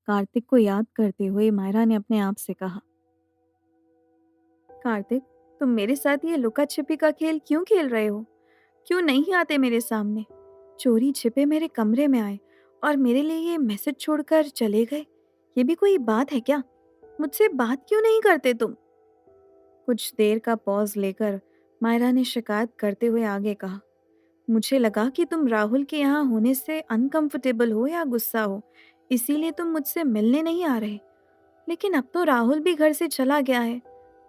कार्तिक को याद करते हुए मायरा ने अपने आप से कहा, कार्तिक, तुम मेरे साथ ये लुका छिपी का खेल क्यों खेल रहे हो? क्यों नहीं आते मेरे सामने? चोरी छिपे मेरे कमरे में आए और मेरे लिए ये मैसेज छोड़कर चले गए। ये भी कोई बात है क्या? मुझसे बात क्यों नहीं करते तुम? कुछ देर का पॉज लेकर मायरा ने शिकायत करते हुए आगे कहा, मुझे लगा कि तुम राहुल के यहाँ होने से अनकंफर्टेबल हो या गुस्सा हो, इसीलिए तुम मुझसे मिलने नहीं आ रहे। लेकिन अब तो राहुल भी घर से चला गया है।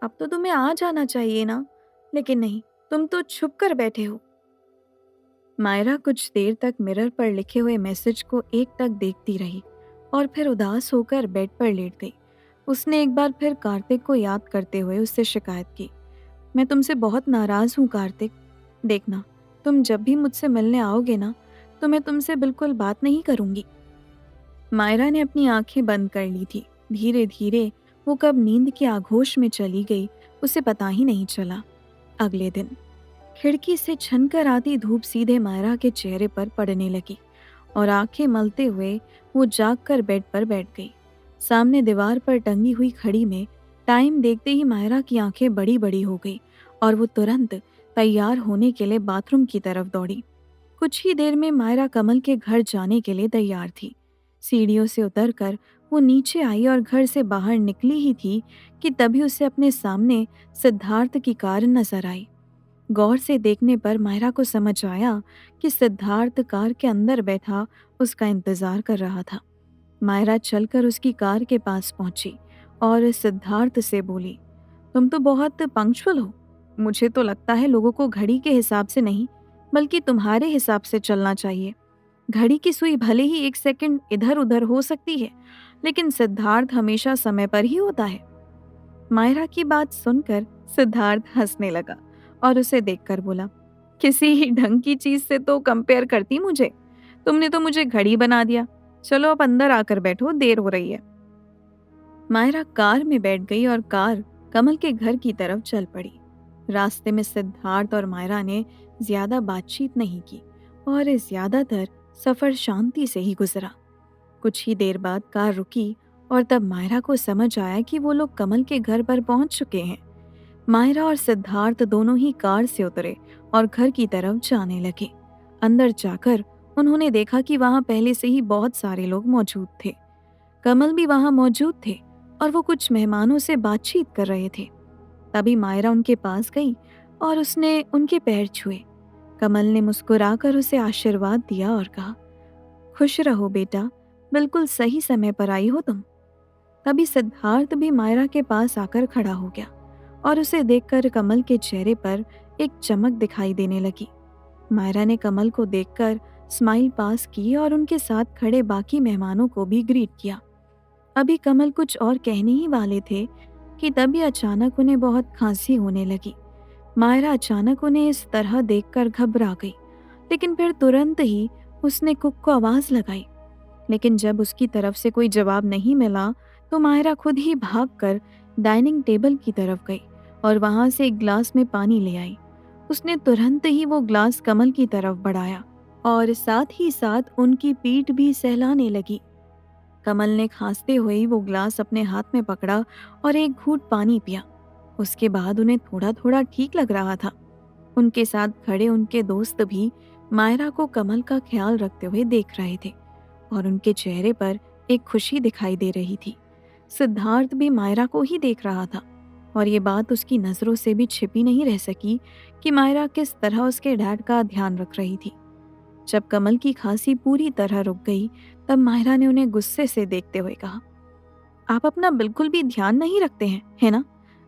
अब तो तुम्हें आ जाना चाहिए ना। लेकिन नहीं, तुम तो छुप कर बैठे हो। मायरा कुछ देर तक मिरर पर लिखे हुए मैसेज को एकटक देखती रही और फिर उदास होकर बेड पर लेट गई। उसने एक बार फिर कार्तिक को याद करते हुए उससे शिकायत की, मैं तुमसे बहुत नाराज हूँ कार्तिक। देखना, तुम जब भी मुझसे मिलने आओगे ना, तो मैं तुमसे बिल्कुल बात नहीं करूंगी। मायरा ने अपनी आंखें बंद कर ली थी। धीरे धीरे वो कब नींद के आगोश में चली गई, उसे पता ही नहीं चला। अगले दिन खिड़की से छनकर आती धूप सीधे मायरा के चेहरे पर पड़ने लगी और आंखें मलते हुए वो जागकर बेड पर बैठ गई। सामने दीवार पर टंगी हुई घड़ी में टाइम देखते ही मायरा की आंखें बड़ी बड़ी हो गई और वो तुरंत तैयार होने के लिए बाथरूम की तरफ दौड़ी। कुछ ही देर में मायरा कमल के घर जाने के लिए तैयार थी। सीढ़ियों से उतरकर वो नीचे आई और घर से बाहर निकली ही थी कि तभी उसे अपने सामने सिद्धार्थ की कार नजर आई। गौर से देखने पर मायरा को समझ आया कि सिद्धार्थ कार के अंदर बैठा उसका इंतजार कर रहा था। मायरा चलकर उसकी कार के पास पहुंची और सिद्धार्थ से बोली, तुम तो बहुत पंक्चुअल हो। मुझे तो लगता है लोगों को घड़ी के हिसाब से नहीं, बल्कि तुम्हारे हिसाब से चलना चाहिए। घड़ी की सुई भले ही एक सेकंड इधर उधर हो सकती है, लेकिन सिद्धार्थ हमेशा समय पर ही होता है। मायरा की बात सुनकर सिद्धार्थ हंसने लगा और उसे देखकर बोला, किसी ढंग की चीज से तो कंपेयर करती मुझे। तुमने तो मुझे घड़ी बना दिया। चलो अब अंदर आकर बैठो, देर हो रही है। मायरा कार में बैठ गई और कार कमल के घर की तरफ चल पड़ी। रास्ते में सिद्धार्थ और मायरा ने ज्यादा बातचीत नहीं की और ज्यादातर सफर शांति से ही गुजरा। कुछ ही देर बाद कार रुकी और तब मायरा को समझ आया कि वो लोग कमल के घर पर पहुंच चुके हैं। मायरा और सिद्धार्थ दोनों ही कार से उतरे और घर की तरफ जाने लगे। अंदर जाकर उन्होंने देखा कि वहां पहले से ही बहुत सारे लोग मौजूद थे। कमल भी वहां मौजूद थे और वो कुछ मेहमानों से बातचीत कर रहे थे। तभी मायरा उनके पास गई और उसने उनके पैर छुए। कमल ने मुस्कुराकर उसे आशीर्वाद दिया और कहा, खुश रहो बेटा, बिल्कुल सही समय पर आई हो तुम। तभी सिद्धार्थ भी मायरा के पास आकर खड़ा हो गया और उसे देखकर कमल के चेहरे पर एक चमक दिखाई देने लगी। मायरा ने कमल को देखकर स्माइल पास की और उनके साथ खड़े बाकी मेहमानों को भी ग्रीट किया। अभी कमल कुछ और कहने ही वाले थे कि तभी अचानक उन्हें बहुत खांसी होने लगी। मायरा अचानक उन्हें इस तरह देखकर घबरा गई, लेकिन फिर तुरंत ही उसने कुक को आवाज लगाई। लेकिन जब उसकी तरफ से कोई जवाब नहीं मिला, तो मायरा खुद ही भागकर डाइनिंग टेबल की तरफ गई और वहां से एक ग्लास में पानी ले आई। उसने तुरंत ही वो ग्लास कमल की तरफ बढ़ाया और साथ ही साथ उनकी पीठ भी सहलाने लगी। कमल ने खांसते हुए ही वो ग्लास अपने हाथ में पकड़ा और एक घूंट पानी पिया। उसके बाद उन्हें थोड़ा थोड़ा ठीक लग रहा था। उनके साथ खड़े उनके दोस्त भी मायरा को कमल का ख्याल रखते हुए देख रहे थे और उनके चेहरे पर एक खुशी दिखाई दे रही थी। सिद्धार्थ भी मायरा को ही देख रहा था और ये बात उसकी नज़रों से भी छिपी नहीं रह सकी कि मायरा किस तरह उसके डैड का ध्यान रख रही थी। जब कमल की खांसी पूरी तरह रुक गई, तब मायरा ने उन्हें गुस्से से देखते हुए कहा, आप अपना बिल्कुल भी ध्यान नहीं रखते हैं, है ना?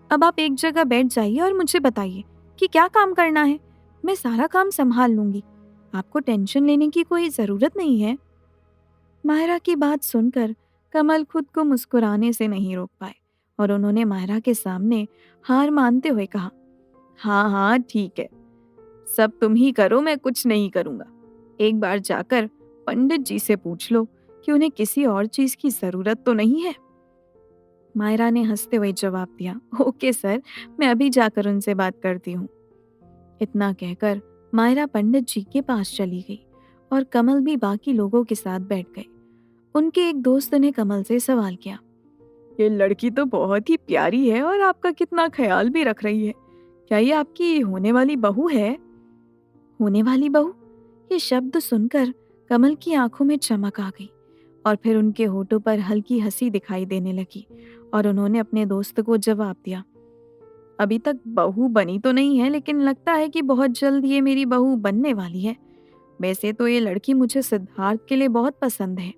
अब आप एक जगह बैठ जाइए और मुझे बताइए कि क्या काम करना है। मैं सारा काम संभाल लूंगी। आपको टेंशन लेने की कोई ज़रूरत नहीं है। मायरा की बात सुनकर कमल खुद को मुस्कुराने से नहीं रोक पाए और उन्होंने मायरा के सामने हार मानते हुए कहा, हाँ हाँ ठीक है, सब तुम ही करो, मैं कुछ नहीं करूंगा। एक बार जाकर पंडित जी से पूछ लो कि उन्हें किसी और चीज की जरूरत तो नहीं है। मायरा ने हंसते हुए जवाब दिया, ओके सर, मैं अभी जाकर उनसे बात करती हूँ। इतना कहकर मायरा पंडित जी के पास चली गई और कमल भी बाकी लोगों के साथ बैठ गई। उनके एक दोस्त ने कमल से सवाल किया। ये लड़की तो बहुत ही प्यारी है और आपका कितना ख्याल भी रख रही है। क्या ये आपकी होने वाली बहू है? होने वाली बहू? ये शब्द सुनकर कमल की आंखों में चमक आ गई और फिर उनके होठों पर हल्की हंसी दिखाई देने लगी और उन्होंने अपने दोस्त को जवाब दिया। अभी तक बहू बनी तो नहीं है, लेकिन लगता है कि बहुत जल्द ये मेरी बहू बनने वाली है। वैसे तो ये लड़की मुझे सिद्धार्थ के लिए बहुत पसंद है।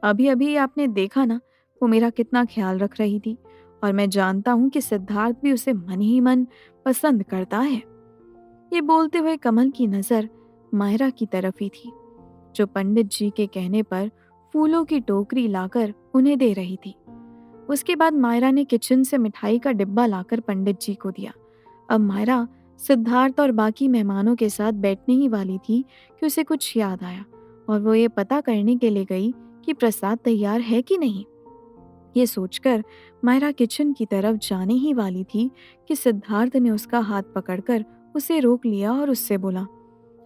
अभी अभी आपने देखा ना, वो मेरा कितना ख्याल रख रही थी और मैं जानता हूँ कि सिद्धार्थ भी उसे मन ही मन पसंद करता है। ये बोलते हुए कमल की नज़र मायरा की तरफ ही थी, जो पंडित जी के कहने पर फूलों की टोकरी लाकर उन्हें दे रही थी। उसके बाद मायरा ने किचन से मिठाई का डिब्बा लाकर पंडित जी को दिया। अब मायरा सिद्धार्थ और बाकी मेहमानों के साथ बैठने ही वाली थी कि उसे कुछ याद आया और वो ये पता करने के लिए गई कि प्रसाद तैयार है कि नहीं। ये सोचकर मायरा किचन की तरफ जाने ही वाली थी कि सिद्धार्थ ने उसका हाथ पकड़कर उसे रोक लिया और उससे बोला,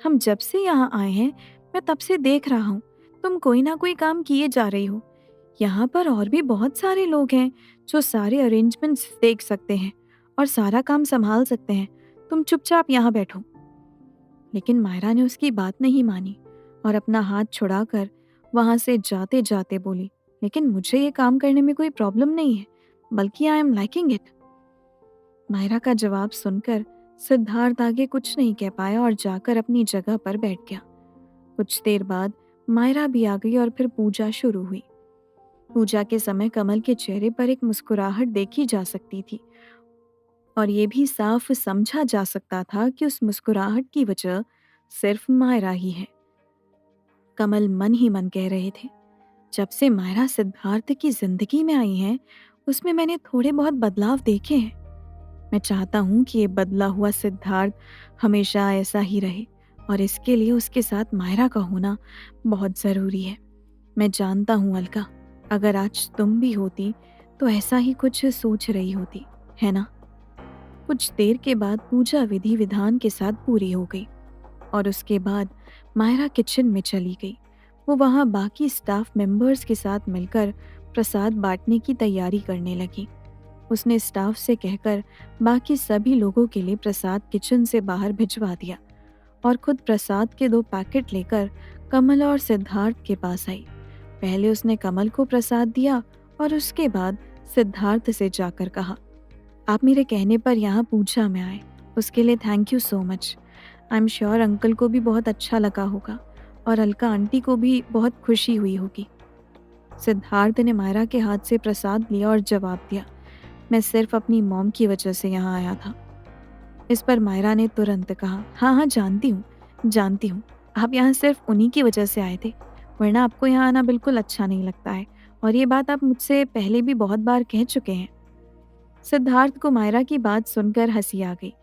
हम जब से यहाँ आए हैं मैं तब से देख रहा हूँ तुम कोई ना कोई काम किए जा रही हो। यहाँ पर और भी बहुत सारे लोग हैं जो सारे अरेंजमेंट्स देख सकते हैं और सारा काम संभाल सकते हैं। तुम चुपचाप यहाँ बैठो। लेकिन मायरा ने उसकी बात नहीं मानी और अपना हाथ छुड़ाकर वहां से जाते जाते बोली, लेकिन मुझे ये काम करने में कोई प्रॉब्लम नहीं है, बल्कि I am liking it. Myra का जवाब सुनकर सिद्धार्थ आगे कुछ नहीं कह पाया और जाकर अपनी जगह पर बैठ गया। कुछ देर बाद मायरा भी आ गई और फिर पूजा शुरू हुई। पूजा के समय कमल के चेहरे पर एक मुस्कुराहट देखी जा सकती थी और ये भी साफ समझा जा सकता था कि उस मुस्कुराहट की वजह सिर्फ मायरा ही है। कमल मन ही मन कह रहे थे, जब से मायरा सिद्धार्थ की जिंदगी में आई है उसमें मैंने थोड़े बहुत बदलाव देखे हैं। मैं चाहता हूँ कि ये बदला हुआ सिद्धार्थ हमेशा ऐसा ही रहे और इसके लिए उसके साथ मायरा का होना बहुत ज़रूरी है। मैं जानता हूँ अलका, अगर आज तुम भी होती तो ऐसा ही कुछ सोच रही होती, है ना? कुछ देर के बाद पूजा विधि विधान के साथ पूरी हो गई और उसके बाद मायरा किचन में चली गई। वो वहाँ बाकी स्टाफ मेंबर्स के साथ मिलकर प्रसाद बांटने की तैयारी करने लगी। उसने स्टाफ से कहकर बाकी सभी लोगों के लिए प्रसाद किचन से बाहर भिजवा दिया और खुद प्रसाद के 2 पैकेट लेकर कमल और सिद्धार्थ के पास आई। पहले उसने कमल को प्रसाद दिया और उसके बाद सिद्धार्थ से जाकर कहा, आप मेरे कहने पर यहाँ पूजा में आए, उसके लिए thank you so much. I am sure uncle को भी बहुत अच्छा लगा होगा और अलका आंटी को भी बहुत खुशी हुई होगी। सिद्धार्थ ने मायरा के हाथ से प्रसाद लिया और जवाब दिया, मैं सिर्फ अपनी मॉम की वजह से यहाँ आया था। इस पर मायरा ने तुरंत कहा, हाँ हाँ जानती हूँ, आप यहाँ सिर्फ उन्हीं की वजह से आए थे, वरना आपको यहाँ आना बिल्कुल अच्छा नहीं लगता है और ये बात आप मुझसे पहले भी बहुत बार कह चुके हैं। सिद्धार्थ को मायरा की बात सुनकर हंसी आ गई,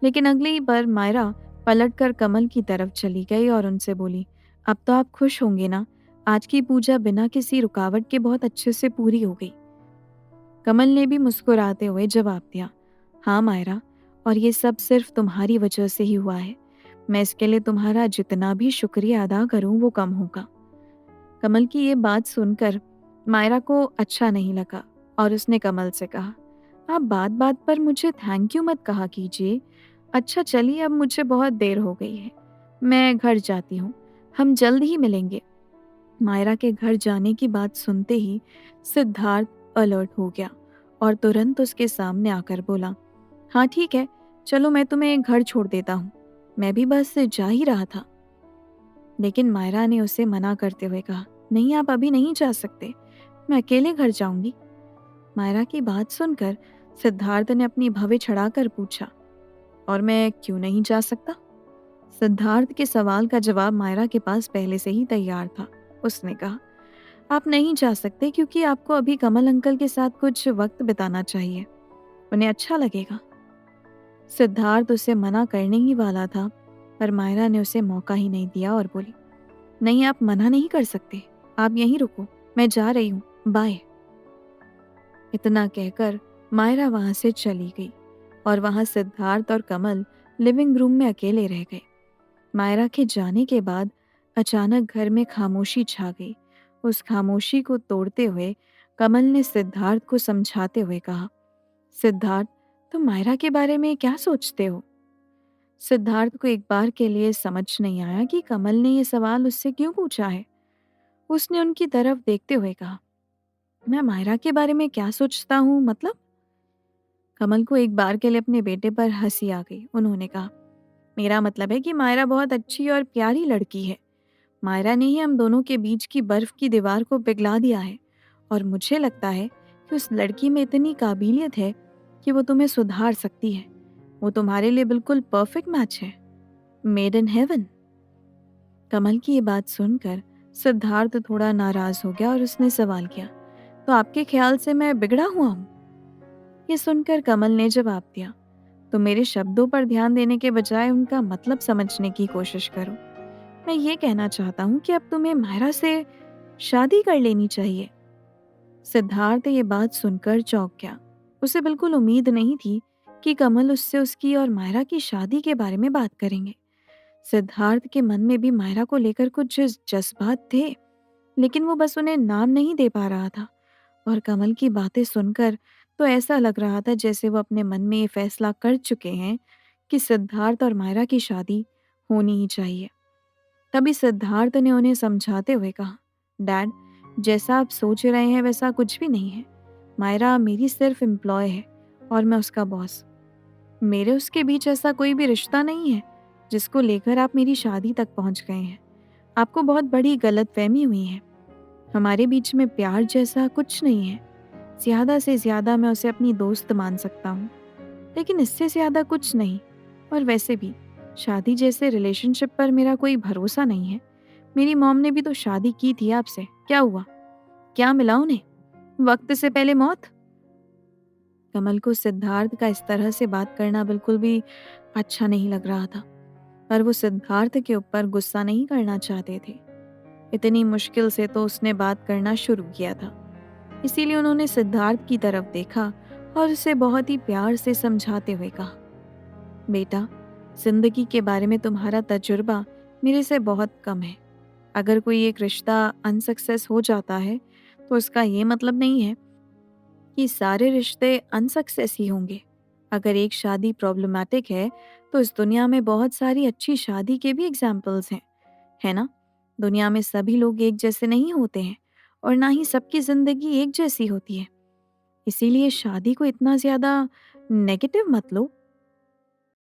लेकिन अगली बार मायरा पलटकर कमल की तरफ चली गई और उनसे बोली, अब तो आप खुश होंगे ना, आज की पूजा बिना किसी रुकावट के बहुत अच्छे से पूरी हो गई। कमल ने भी मुस्कुराते हुए जवाब दिया, हाँ मायरा, और ये सब सिर्फ तुम्हारी वजह से ही हुआ है। मैं इसके लिए तुम्हारा जितना भी शुक्रिया अदा करूं वो कम होगा। कमल की ये बात सुनकर मायरा को अच्छा नहीं लगा और उसने कमल से कहा, आप बात बात पर मुझे थैंक यू मत कहा कीजिए। अच्छा चलिए, अब मुझे बहुत देर हो गई है, मैं घर जाती हूँ, हम जल्द ही मिलेंगे। मायरा के घर जाने की बात सुनते ही सिद्धार्थ अलर्ट हो गया और तुरंत उसके सामने आकर बोला, हाँ ठीक है, चलो मैं तुम्हें घर छोड़ देता हूँ, मैं भी बस जा ही रहा था। लेकिन मायरा ने उसे मना करते हुए कहा, नहीं आप अभी नहीं जा सकते, मैं अकेले घर जाऊंगी। मायरा की बात सुनकर सिद्धार्थ ने अपनी भवें चढ़ाकर पूछा, और मैं क्यों नहीं जा सकता? सिद्धार्थ के सवाल का जवाब मायरा के पास पहले से ही तैयार था। उसने कहा, आप नहीं जा सकते क्योंकि आपको अभी कमल अंकल के साथ कुछ वक्त बिताना चाहिए, उन्हें अच्छा लगेगा। सिद्धार्थ उसे मना करने ही वाला था, पर मायरा ने उसे मौका ही नहीं दिया और बोली, नहीं आप मना नहीं कर सकते, आप यहीं रुको, मैं जा रही हूँ, बाय। इतना कहकर मायरा वहां से चली गई और वहां सिद्धार्थ और कमल लिविंग रूम में अकेले रह गए। मायरा के जाने के बाद अचानक घर में खामोशी छा गई उस खामोशी को तोड़ते हुए कमल ने सिद्धार्थ को समझाते हुए कहा, सिद्धार्थ, तुम मायरा के बारे में क्या सोचते हो? सिद्धार्थ को एक बार के लिए समझ नहीं आया कि कमल ने यह सवाल उससे क्यों पूछा है। उसने उनकी तरफ देखते हुए कहा, मैं मायरा के बारे में क्या सोचता हूँ मतलब? कमल को एक बार के लिए अपने बेटे पर हंसी आ गई। उन्होंने कहा, मेरा मतलब है कि मायरा बहुत अच्छी और प्यारी लड़की है। मायरा ने ही हम दोनों के बीच की बर्फ की दीवार को पिघला दिया है और मुझे लगता है कि उस लड़की में इतनी काबिलियत है कि वो तुम्हें सुधार सकती है। वो तुम्हारे लिए बिल्कुल परफेक्ट मैच है। Made in heaven. कमल की ये बात सुनकर सिद्धार्थ थोड़ा नाराज हो गया और उसने सवाल किया, तो आपके ख्याल से मैं बिगड़ा हुआ हूँ? ये सुनकर कमल ने जवाब दिया, तो मेरे शब्दों पर ध्यान देने के बजाय उनका मतलब समझने की कोशिश करो। मैं ये कहना चाहता हूँ कि अब तुम्हें मायरा से शादी कर लेनी चाहिए। सिद्धार्थ ये बात सुनकर चौंक गया। उसे बिल्कुल उम्मीद नहीं थी कि कमल उससे उसकी और मायरा की शादी के बारे में बात करेंगे। सिद्धार्थ के मन में भी मायरा को लेकर कुछ जज्बात थे, लेकिन वो बस उन्हें नाम नहीं दे पा रहा था। और कमल की बातें सुनकर तो ऐसा लग रहा था जैसे वो अपने मन में ये फैसला कर चुके हैं कि सिद्धार्थ और मायरा की शादी होनी ही चाहिए। तभी सिद्धार्थ ने उन्हें समझाते हुए कहा, डैड, जैसा आप सोच रहे हैं वैसा कुछ भी नहीं है। मायरा मेरी सिर्फ एम्प्लॉय है और मैं उसका बॉस। मेरे उसके बीच ऐसा कोई भी रिश्ता नहीं है जिसको लेकर आप मेरी शादी तक पहुंच गए हैं। आपको बहुत बड़ी गलतफहमी हुई है। हमारे बीच में प्यार जैसा कुछ नहीं है। ज़्यादा से ज़्यादा मैं उसे अपनी दोस्त मान सकता हूँ, लेकिन इससे ज़्यादा कुछ नहीं। और वैसे भी शादी जैसे रिलेशनशिप पर मेरा कोई भरोसा नहीं है। मेरी मॉम ने भी तो शादी की थी आपसे, क्या हुआ? क्या मिला उन्हें? वक्त से पहले मौत? कमल को सिद्धार्थ का इस तरह से बात करना बिल्कुल भी अच्छा नहीं लग रहा था, पर वो सिद्धार्थ के ऊपर गुस्सा नहीं करना चाहते थे। इतनी मुश्किल से तो उसने बात करना शुरू किया था, इसीलिए उन्होंने सिद्धार्थ की तरफ देखा और उसे बहुत ही प्यार से समझाते हुए कहा, बेटा, जिंदगी के बारे में तुम्हारा तजुर्बा मेरे से बहुत कम है। अगर कोई एक रिश्ता अनसक्सेस हो जाता है तो इसका ये मतलब नहीं है कि सारे रिश्ते अनसक्सेस ही होंगे। अगर एक शादी प्रॉब्लमैटिक है तो इस दुनिया में बहुत सारी अच्छी शादी के भी एग्जाम्पल्स हैं, है ना? दुनिया में सभी लोग एक जैसे नहीं होते हैं और ना ही सबकी जिंदगी एक जैसी होती है। इसीलिए शादी को इतना ज्यादा नेगेटिव मत लो।